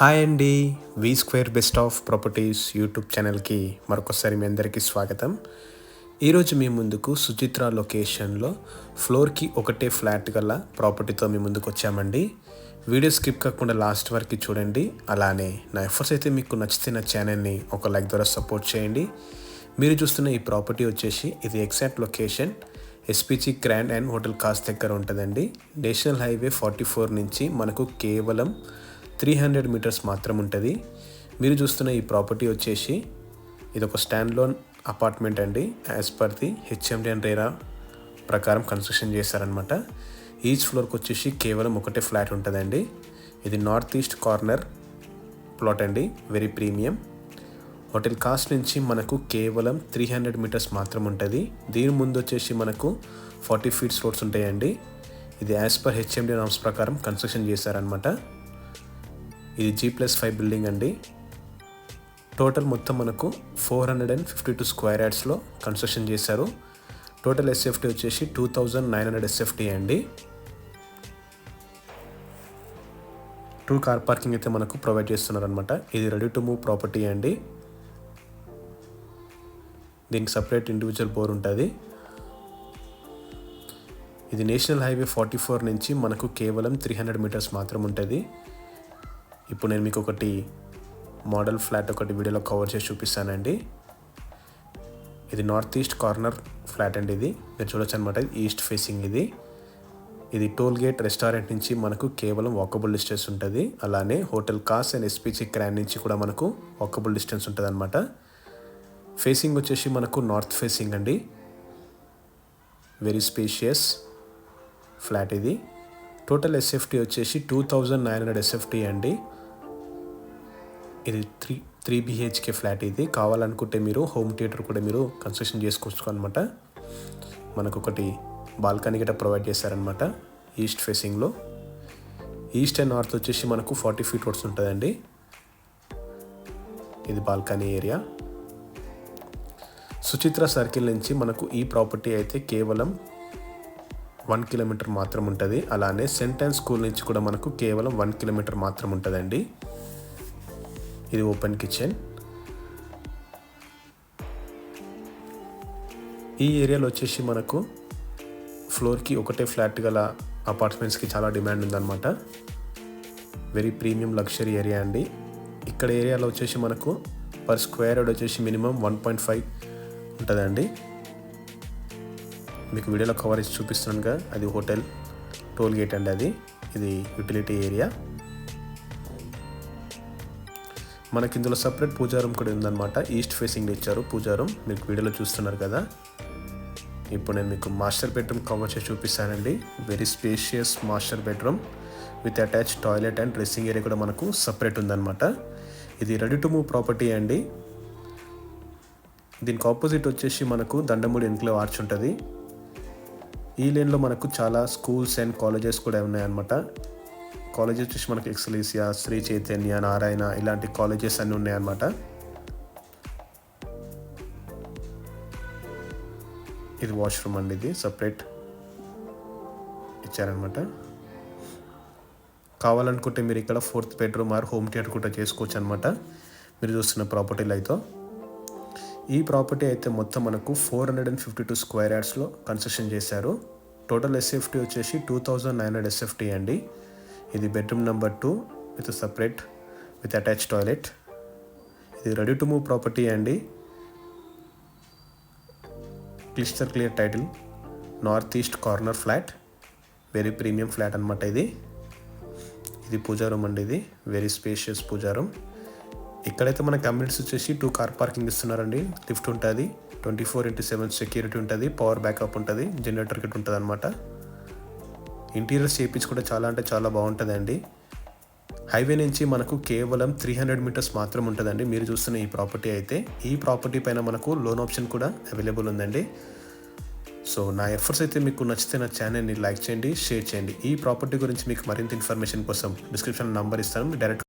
Hi అండి. V square best of properties YouTube ఛానల్కి మరొకసారి మీ అందరికీ స్వాగతం. ఈరోజు మీ ముందుకు సుచిత్ర లొకేషన్లో ఫ్లోర్కి ఒకటే ఫ్లాట్ గల ప్రాపర్టీతో మీ ముందుకు వచ్చామండి. వీడియో స్కిప్ కాకుండా లాస్ట్ వరకు చూడండి. అలానే నా ఎఫర్ట్స్ అయితే మీకు నచ్చితే నా ఛానల్ని ఒక లైక్ ద్వారా సపోర్ట్ చేయండి. మీరు చూస్తున్న ఈ ప్రాపర్టీ వచ్చేసి ఇది exact location SPG grand and hotel cost దగ్గర ఉంటుందండి. నేషనల్ హైవే 44 నుంచి మనకు కేవలం 300 మీటర్స్ మాత్రం ఉంటుంది. మీరు చూస్తున్న ఈ ప్రాపర్టీ వచ్చేసి ఇది ఒక స్టాండ్ లోన్ అపార్ట్మెంట్ అండి. As per the HMD and RERA ప్రకారం కన్స్ట్రక్షన్ చేశారనమాట. ఈచ్ ఫ్లోర్కి వచ్చేసి కేవలం ఒకటే ఫ్లాట్ ఉంటుందండి. ఇది నార్త్ ఈస్ట్ కార్నర్ ప్లాట్ అండి, వెరీ ప్రీమియం. హోటల్ కాస్ట్ నుంచి మనకు కేవలం 300 మీటర్స్ మాత్రం ఉంటుంది. దీని ముందు వచ్చేసి మనకు 40 ఫీట్స్ రోడ్స్ ఉంటాయండి. ఇది యాజ్ పర్ హెచ్ఎండి నామ్స్ ప్రకారం కన్స్ట్రక్షన్ చేశారనమాట. ఇది G+5 బిల్డింగ్ అండి. టోటల్ మొత్తం మనకు 452 స్క్వేర్ యార్డ్స్లో కన్స్ట్రక్షన్ చేశారు. టోటల్ ఎస్ఎఫ్టీ వచ్చేసి 2900 ఎస్ఎఫ్టీ అండి. 2 కార్ పార్కింగ్ అయితే మనకు ప్రొవైడ్ చేస్తున్నారు అనమాట. ఇది రెడీ టు మూవ్ ప్రాపర్టీ అండి. దీనికి సపరేట్ ఇండివిజువల్ బోర్ ఉంటుంది. ఇది నేషనల్ హైవే 44 నుంచి మనకు కేవలం 300 మీటర్స్ మాత్రం ఉంటుంది. ఇప్పుడు నేను మీకు ఒకటి మోడల్ ఫ్లాట్ ఒకటి వీడియోలో కవర్ చేసి చూపిస్తానండి. ఇది నార్త్ ఈస్ట్ కార్నర్ ఫ్లాట్ అండి. ఇది మీరు చూడొచ్చు అనమాట. ఈస్ట్ ఫేసింగ్ ఇది టోల్ గేట్ రెస్టారెంట్ నుంచి మనకు కేవలం వాకబుల్ డిస్టెన్స్ ఉంటుంది. అలానే hotel cos and SPG grand నుంచి కూడా మనకు వాకబుల్ డిస్టెన్స్ ఉంటుంది అనమాట. ఫేసింగ్ వచ్చేసి మనకు నార్త్ ఫేసింగ్ అండి. వెరీ స్పేషియస్ ఫ్లాట్ ఇది. టోటల్ ఎస్ఎఫ్టీ వచ్చేసి 2900 ఎస్ఎఫ్టీ అండి. ఇది 3 BHK ఫ్లాట్. ఇది కావాలనుకుంటే మీరు హోమ్ థియేటర్ కూడా మీరు కన్స్ట్రక్షన్ చేసుకోవచ్చు అనమాట. మనకు ఒకటి బాల్కనీ గట్రా ప్రొవైడ్ చేశారనమాట. ఈస్ట్ ఫేసింగ్లో ఈస్ట్ అండ్ నార్త్ వచ్చేసి మనకు 40 ఫీట్ రోడ్స్ ఉంటుందండి. ఇది బాల్కనీ ఏరియా. సుచిత్ర సర్కిల్ నుంచి మనకు ఈ ప్రాపర్టీ అయితే కేవలం 1 కిలోమీటర్ మాత్రం ఉంటుంది. అలానే సెంట్ అండ్ స్కూల్ నుంచి కూడా మనకు కేవలం 1 కిలోమీటర్ మాత్రం ఉంటుందండి. ఇది ఓపెన్ కిచెన్. ఈ ఏరియాలో వచ్చేసి మనకు ఫ్లోర్కి ఒకటే ఫ్లాట్ గల అపార్ట్మెంట్స్కి చాలా డిమాండ్ ఉందన్నమాట. వెరీ ప్రీమియం లగ్జరీ ఏరియా అండి. ఇక్కడ ఏరియాలో వచ్చేసి మనకు పర్ స్క్వేర్ యార్డ్ వచ్చేసి మినిమం 1.5 ఉంటుందండి. మీకు వీడియోలో కవర్ చేసి చూపిస్తున్నానుగా, అది హోటల్ టోల్ గేట్ అండి. ఇది యూటిలిటీ ఏరియా. మనకి ఇందులో సపరేట్ పూజా రూమ్ కూడా ఉందన్నమాట. ఈస్ట్ ఫేసింగ్ ఇచ్చారు పూజా రూమ్, మీకు వీడియోలో చూస్తున్నారు కదా. ఇప్పుడు నేను మీకు మాస్టర్ బెడ్రూమ్ కవర్ చేసి చూపిస్తానండి. Very spacious master bedroom with attach toilet and dressing area కూడా మనకు సపరేట్ ఉందన్నమాట. ఇది రెడీ టు మూవ్ ప్రాపర్టీ అండి. దీనికి ఆపోజిట్ వచ్చేసి మనకు దండమూడి ఎన్క్లేవ్ ఆర్చ్ ఉంటుంది. ఈ లేన్లో మనకు చాలా స్కూల్స్ అండ్ కాలేజెస్ కూడా ఉన్నాయన్నమాట. కాలేజెస్ వచ్చేసి మనకు ఎక్సలీసియా, శ్రీ చైతన్య, నారాయణ ఇలాంటి కాలేజెస్ అన్నీ ఉన్నాయన్నమాట. ఇది వాష్రూమ్ అండి. ఇది సపరేట్ ఇచ్చారనమాట. కావాలనుకుంటే మీరు ఇక్కడ 4th bedroom are home theatre కూడా చేసుకోవచ్చు అనమాట. మీరు చూస్తున్న ప్రాపర్టీలో అయితే ఈ ప్రాపర్టీ అయితే మొత్తం మనకు 452 స్క్వేర్ యార్డ్స్లో కన్స్ట్రక్షన్ చేశారు. టోటల్ ఎస్ఎఫ్టీ వచ్చేసి 2900 ఎస్ఎఫ్టీ అండి. ఇది bedroom number 2 with attach toilet. ఇది రెడీ టు మూవ్ ప్రాపర్టీ అండి. Clear title north east corner flat, very premium flat అనమాట. ఇది పూజా రూమ్ అండి. ఇది వెరీ స్పేషియస్ పూజా రూమ్. ఇక్కడైతే మన కమ్యూనిటీస్ వచ్చేసి 2 కార్ పార్కింగ్ ఇస్తున్నారండి. లిఫ్ట్ ఉంటుంది, 24/7 సెక్యూరిటీ ఉంటుంది, పవర్ బ్యాకప్ ఉంటుంది, జనరేటర్ కిట్ ఉంటుంది అనమాట. ఇంటీరియర్స్ చేయించి కూడా చాలా అంటే చాలా బాగుంటుందండి. హైవే నుంచి మనకు కేవలం 300 మీటర్స్ మాత్రం ఉంటుందండి. మీరు చూస్తున్న ఈ ప్రాపర్టీ అయితే ఈ ప్రాపర్టీ పైన మనకు లోన్ ఆప్షన్ కూడా అవైలబుల్ ఉందండి. సో నా ఎఫర్ట్స్ అయితే మీకు నచ్చితే నా ఛానల్ని లైక్ చేయండి, షేర్ చేయండి. ఈ ప్రాపర్టీ గురించి మీకు మరింత ఇన్ఫర్మేషన్ కోసం డిస్క్రిప్షన్ నంబర్ ఇస్తాను, డైరెక్ట్